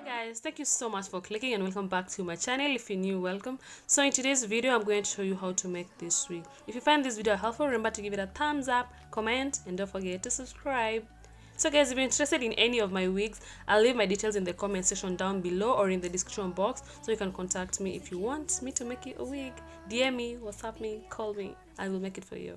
Guys, thank you so much for clicking and welcome back to my channel. If you're new, welcome. So in today's video I'm going to show you how to make this wig. If you find this video helpful, remember to give it a thumbs up, comment, and don't forget to subscribe. So guys, if you're interested in any of my wigs, I'll leave my details in the comment section down below or in the description box, so you can contact me if you want me to make you a wig. DM me, WhatsApp me, call me, I will make it for you.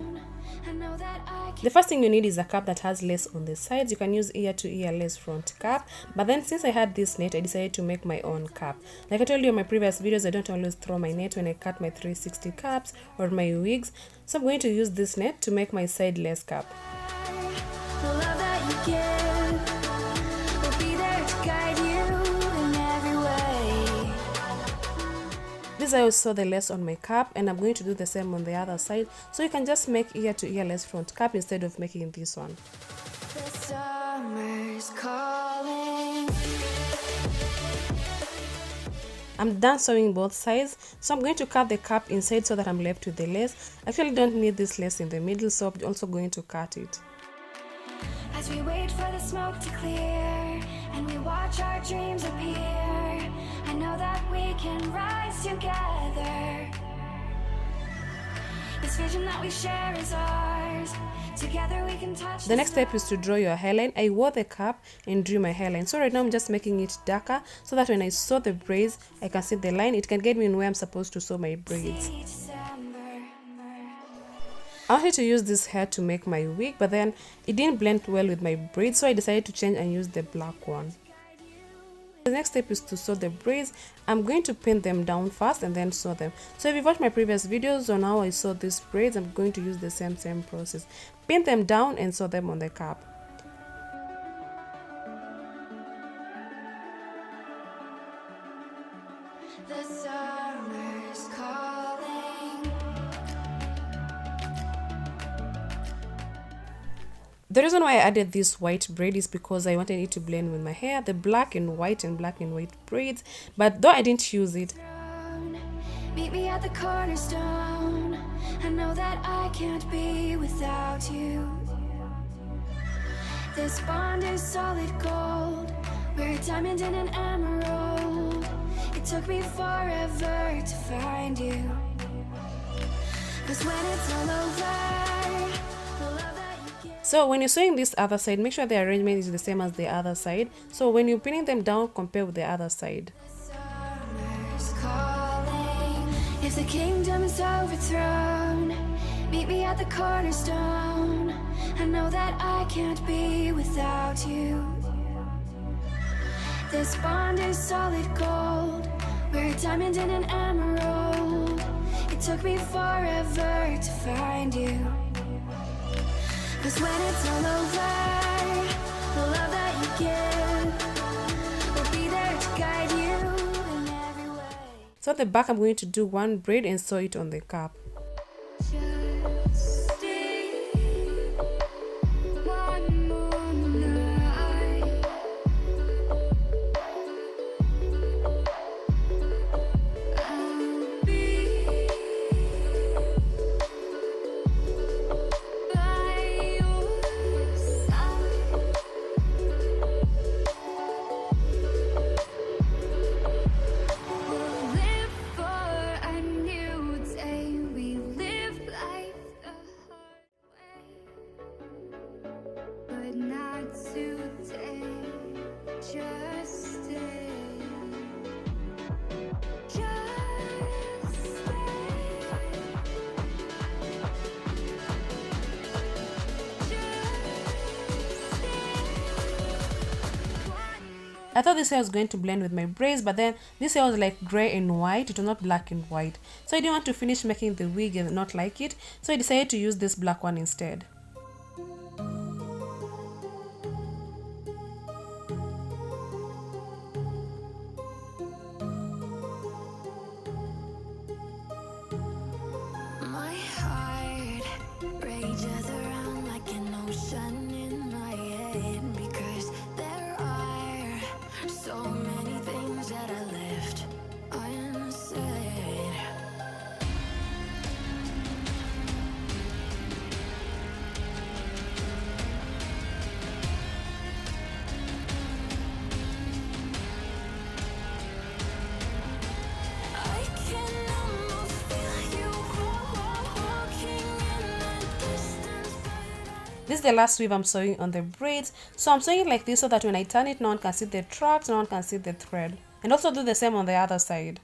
The first thing you need is a cap that has lace on the sides. You can use ear to ear lace front cap, but then since I had this net, I decided to make my own cap. Like I told you in my previous videos, I don't always throw my net when I cut my 360 caps or my wigs, so I'm going to use this net to make my side lace cap. This is how I saw the lace on my cap, and I'm going to do the same on the other side, so you can just make ear to ear lace front cap instead of making this one. The summer's calling. I'm done sewing both sides, so I'm going to cut the cap inside so that I'm left with the lace. I actually don't need this lace in the middle, so I'm also going to cut it. As we wait for the smoke to clear and we watch our dreams appear, I know that we can rise together. This vision that we share is ours. Together we can touch. The next step is to draw your hairline. I wore the cap and drew my hairline. So right now I'm just making it darker so that when I sew the braids, I can see the line. It can get me in where I'm supposed to sew my braids. I wanted to use this hair to make my wig, but then it didn't blend well with my braids, so I decided to change and use the black one. The next step is to sew the braids. I'm going to pin them down first and then sew them. So if you've watched my previous videos on how I sew these braids, I'm going to use the same process. Pin them down and sew them on the cap. The summer's calling. The reason why I added this white braid is because I wanted it to blend with my hair, the black and white braids, but though I didn't use it. Meet me at the cornerstone. I know that I can't be without you. This bond is solid gold. We're a diamond and an emerald. It took me forever to find you. 'Cause when it's all over, so when you're sewing this other side, make sure the arrangement is the same as the other side. So when you're pinning them down, compare with the other side. If the kingdom is overthrown, meet me at the cornerstone. I know that I can't be without you. This bond is solid gold. We're a diamond and an emerald. It took me forever to find you. 'Cause when it's all over, the love that you give will be there to guide you in every way. So at the back, I'm going to do one braid and sew it on the cap. I thought this hair was going to blend with my braids, but then this hair was like grey and white. It was not black and white. So I didn't want to finish making the wig and not like it. So I decided to use this black one instead. My heart rages around like an ocean in my head, because there are so many things that I left unsaid. This is the last weave I'm sewing on the braids. So I'm sewing it like this so that when I turn it, no one can see the tracks, no one can see the thread. And also do the same on the other side.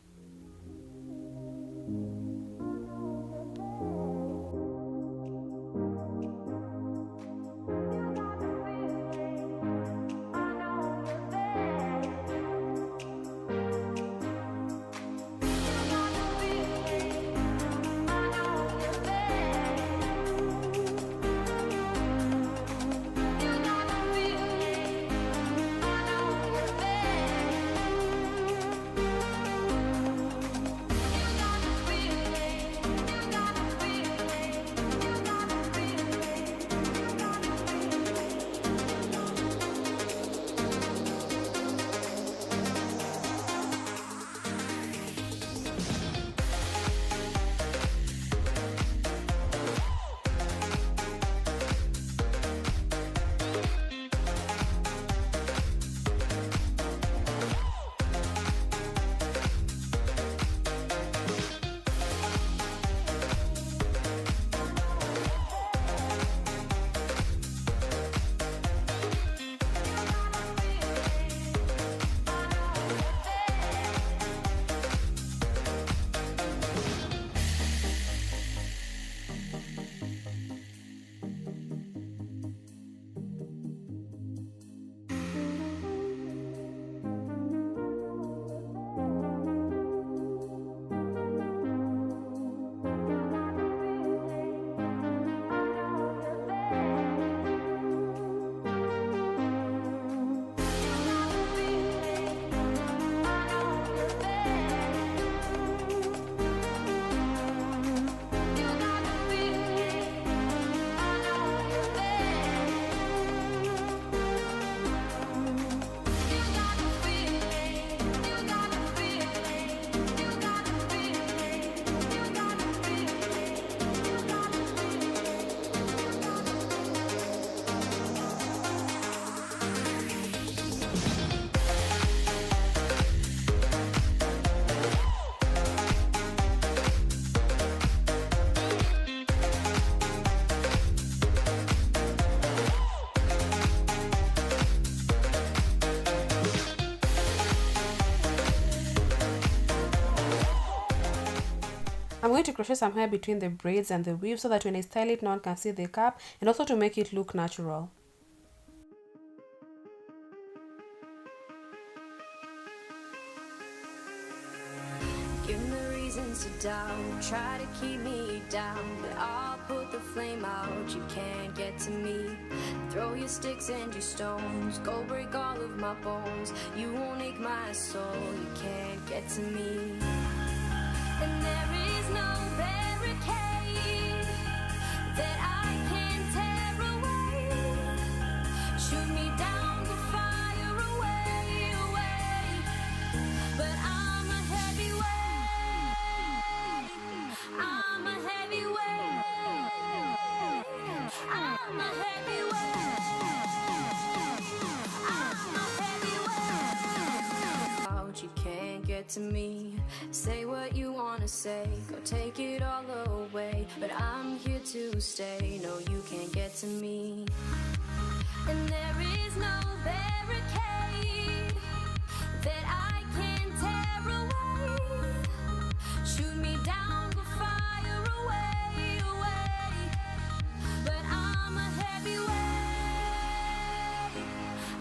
I'm going to crochet some hair between the braids and the weave so that when I style it, no one can see the cap, and also to make it look natural. Give me reasons to doubt, try to keep me down, but I'll put the flame out, you can't get to me. Throw your sticks and your stones, go break all of my bones, you won't ache my soul, you can't get to me. And there is no barricade that I can tear away. Shoot me down to fire away, away. But I'm a heavyweight. I'm a heavyweight. I'm a heavyweight. I'm a heavyweight. Out, you can't get to me. Say what you wanna say, go take it all away, but I'm here to stay, no you can't get to me. And there is no barricade that I can tear away. Shoot me down, go fire away, away. But I'm a heavyweight.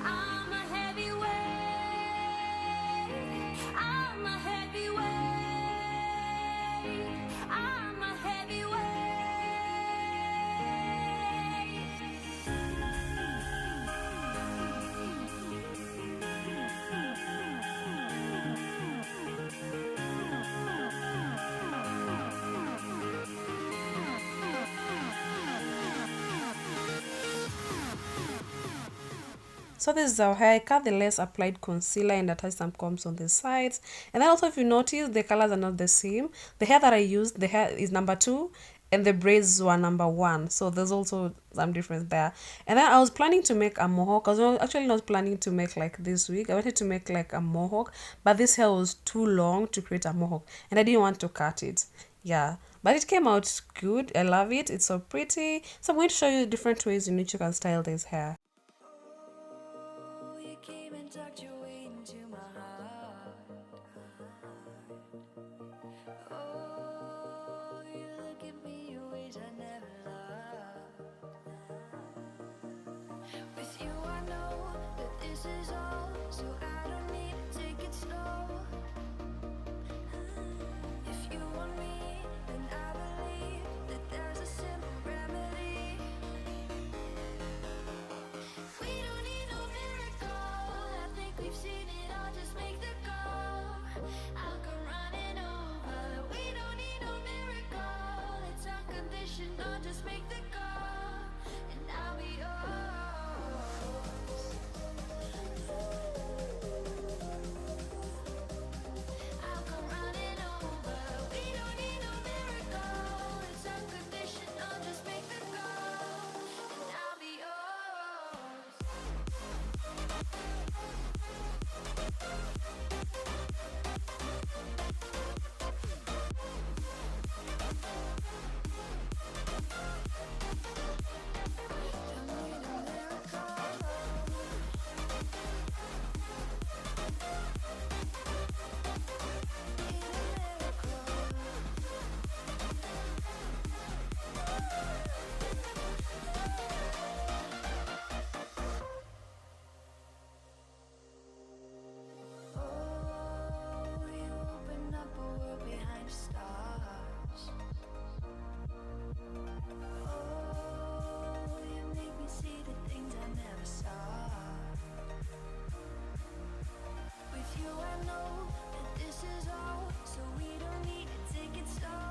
I'm a heavyweight. I'm a heavyweight. I'm a heavyweight. So this is our hair. I cut the lace, applied concealer, and attached some combs on the sides. And then also, if you notice, the colors are not the same. The hair that I used, the hair is number 2, and the braids were number 1. So there's also some difference there. And then I was planning to make a mohawk. I was actually not planning to make like this wig. I wanted to make like a mohawk, but this hair was too long to create a mohawk, and I didn't want to cut it. Yeah, but it came out good. I love it. It's so pretty. So I'm going to show you the different ways in which you can style this hair. You came and tucked your way into my heart. Oh, you look at me in ways I never loved. With you I know that this is all, so I don't need to take it slow. If you want me, then I believe that there's a simple remedy. We don't need no miracle, I think we've seen it all, just make the call. I'll come running over. We don't need no miracle, it's unconditional, just make the call, and I'll be yours. I'll come running over. We don't need no miracle, it's unconditional, just make the call, and I'll be yours. Oh, you open up a world behind the stars. Oh, you make me see the things I never saw. With you I know that this is all, so we don't need to take it slow.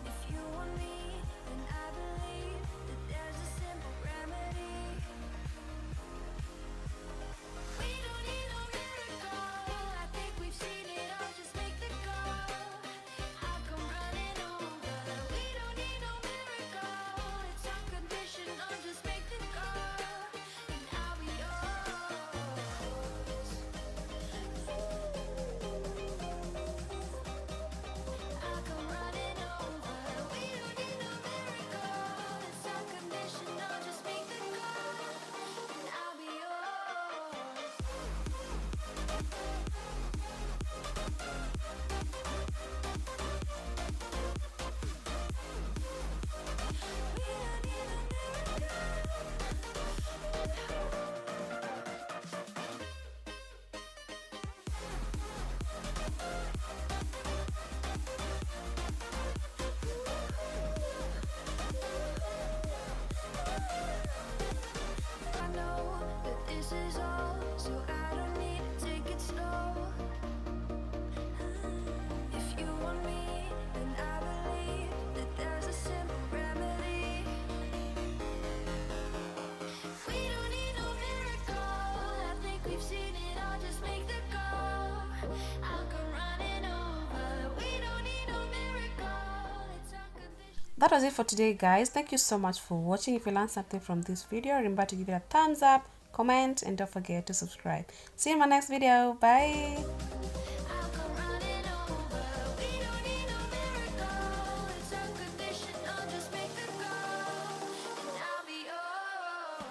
If you want me, then I believe that there's a simple remedy. We don't need no miracle, I think we've seen it all, just make the call. I'll come running over. We don't need no miracle, it's unconditional, just make the call, and I'll be yours. I'll come running over. We don't need no miracle, it's unconditional, just make the call, and I'll be yours. We don't need no I know that this is all, so I don't need to take it slow. If you want me, then I believe that there's a simple remedy. We don't need no miracle, I think we've seen it all, just make the call. I'll come running over. We don't need no miracle, it's unconditional. That was it for today, guys. Thank you so much for watching. If you learned something from this video, remember to give it a thumbs up, comment, and don't forget to subscribe. See you in my next video. Bye. I'll come running over. We don't need no miracle, it's unconditional, just make the call, and I'll be yours.